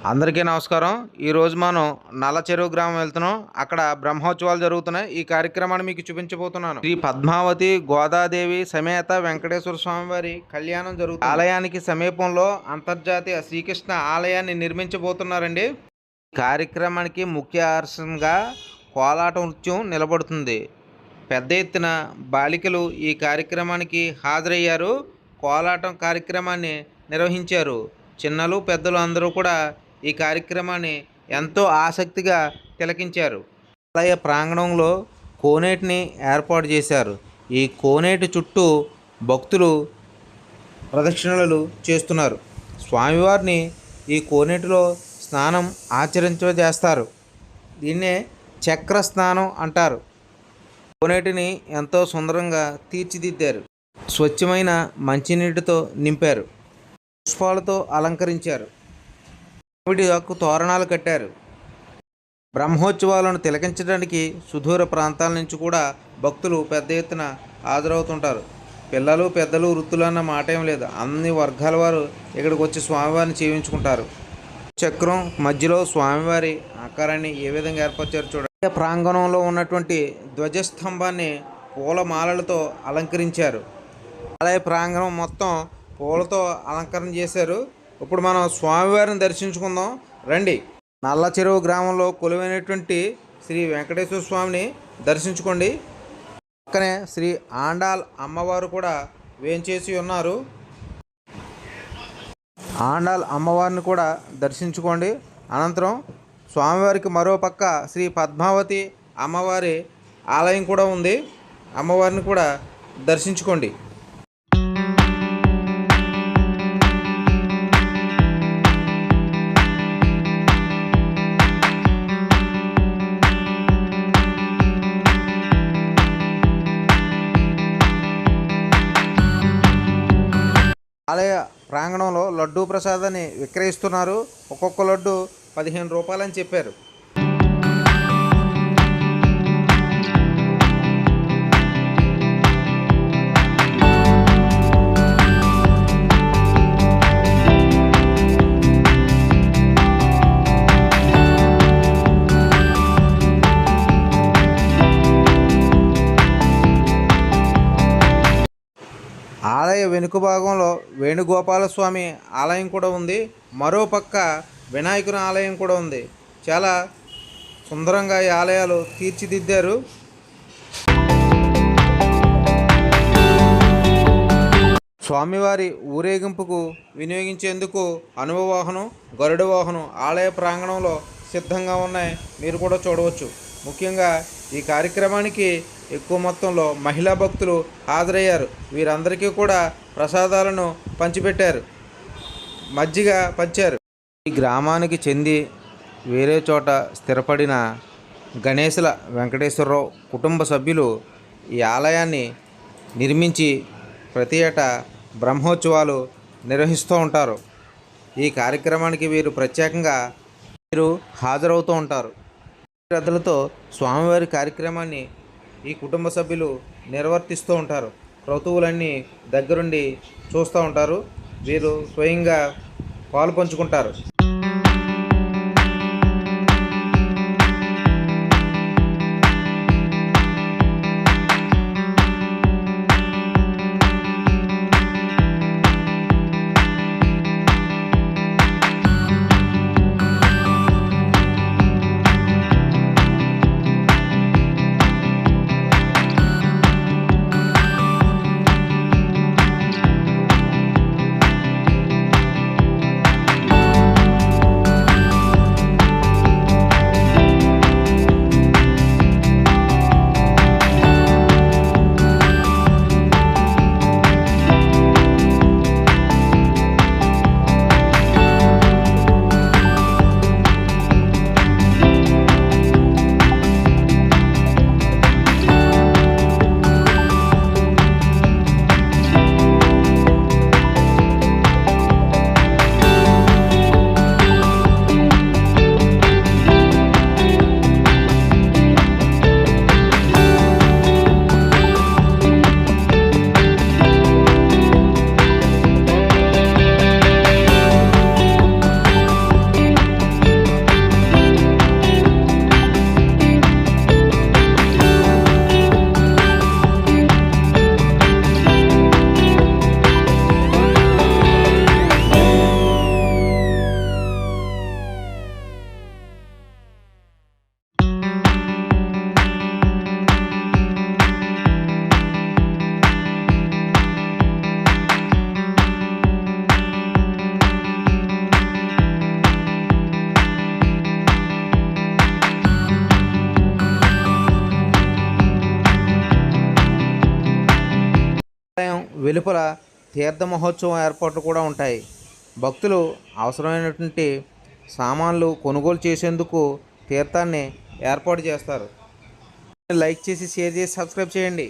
అందరికీ నమస్కారం. ఈరోజు మనం నల్లచెరువు గ్రామం వెళ్తున్నాం. అక్కడ బ్రహ్మోత్సవాలు జరుగుతున్నాయి. ఈ కార్యక్రమాన్ని మీకు చూపించబోతున్నాను. శ్రీ పద్మావతి గోదాదేవి సమేత వెంకటేశ్వర స్వామి వారి కళ్యాణం జరుగుతుంది. ఆలయానికి సమీపంలో అంతర్జాతీయ శ్రీకృష్ణ ఆలయాన్ని నిర్మించబోతున్నారండి. కార్యక్రమానికి ముఖ్య ఆకర్షణగా కోలాట నృత్యం నిలబడుతుంది. పెద్ద ఎత్తున బాలికలు ఈ కార్యక్రమానికి హాజరయ్యారు. కోలాటం కార్యక్రమాన్ని నిర్వహించారు. చిన్నలు పెద్దలు అందరూ కూడా ఈ కార్యక్రమాన్ని ఎంతో ఆసక్తిగా తిలకించారు. ఆలయ ప్రాంగణంలో కోనేటిని ఏర్పాటు చేశారు. ఈ కోనేటి చుట్టూ భక్తులు ప్రదక్షిణలు చేస్తున్నారు. స్వామివారిని ఈ కోనేటిలో స్నానం ఆచరింపజేస్తారు. దీన్నే చక్ర స్నానం అంటారు. కోనేటిని ఎంతో సుందరంగా తీర్చిదిద్దారు. స్వచ్ఛమైన మంచినీటితో నింపారు. పుష్పాలతో అలంకరించారు. మామిడి తోరణాలు కట్టారు. బ్రహ్మోత్సవాలను తిలకించడానికి సుదూర ప్రాంతాల నుంచి కూడా భక్తులు పెద్ద ఎత్తున హాజరవుతుంటారు. పిల్లలు పెద్దలు వృత్తులు అన్న మాట ఏం లేదు. అన్ని వర్గాల వారు ఇక్కడికి వచ్చి స్వామివారిని చేయించుకుంటారు. చక్రం మధ్యలో స్వామివారి ఆకారాన్ని ఏ విధంగా ఏర్పరిచారు చూడండి. ప్రాంగణంలో ఉన్నటువంటి ధ్వజస్తంభాన్ని పూలమాలలతో అలంకరించారు. ఆలయ ప్రాంగణం మొత్తం పూలతో అలంకరణ చేశారు. ఇప్పుడు మనం స్వామివారిని దర్శించుకుందాం రండి. నల్లచెరువు గ్రామంలో కొలువైనటువంటి శ్రీ వెంకటేశ్వర స్వామిని దర్శించుకోండి. పక్కనే శ్రీ ఆండాల్ అమ్మవారు కూడా వేంచేసి ఉన్నారు. ఆండాల్ అమ్మవారిని కూడా దర్శించుకోండి. అనంతరం స్వామివారికి మరో పక్క శ్రీ పద్మావతి అమ్మవారి ఆలయం కూడా ఉంది. అమ్మవారిని కూడా దర్శించుకోండి. ఆలయ ప్రాంగణంలో లడ్డూ ప్రసాదాన్ని విక్రయిస్తున్నారు. ఒక్కొక్క లడ్డు 15 రూపాయలని చెప్పారు. ఆలయ వెనుక భాగంలో వేణుగోపాలస్వామి ఆలయం కూడా ఉంది. మరో పక్క వినాయకుని ఆలయం కూడా ఉంది. చాలా సుందరంగా ఈ ఆలయాలు తీర్చిదిద్దారు. స్వామివారి ఊరేగింపుకు వినియోగించేందుకు అనువ వాహనం, గరుడ వాహనం ఆలయ ప్రాంగణంలో సిద్ధంగా ఉన్నాయి. మీరు కూడా చూడవచ్చు. ముఖ్యంగా ఈ కార్యక్రమానికి ఎక్కువ మొత్తంలో మహిళా భక్తులు హాజరయ్యారు. వీరందరికీ కూడా ప్రసాదాలను పంచిపెట్టారు. మజ్జిగ పంచారు. ఈ గ్రామానికి చెంది వేరే చోట స్థిరపడిన గణేశుల వెంకటేశ్వరరావు కుటుంబ సభ్యులు ఈ ఆలయాన్ని నిర్మించి ప్రతి ఏటా బ్రహ్మోత్సవాలు నిర్వహిస్తూ ఉంటారు. ఈ కార్యక్రమానికి వీరు ప్రత్యేకంగా హాజరవుతూ ఉంటారు. శ్రద్ధలతో స్వామివారి కార్యక్రమాన్ని ఈ కుటుంబ సభ్యులు నిర్వర్తిస్తూ ఉంటారు. క్రతువులన్నీ దగ్గరుండి చూస్తూ ఉంటారు. వీరు స్వయంగా పాలు పంచుకుంటారు. ఆలయం వెలుపల తీర్థ మహోత్సవం ఏర్పాట్లు కూడా ఉంటాయి. భక్తులు అవసరమైనటువంటి సామాన్లు కొనుగోలు చేసేందుకు తీర్థాన్ని ఏర్పాటు చేస్తారు. లైక్ చేసి షేర్ చేసి సబ్స్క్రైబ్ చేయండి.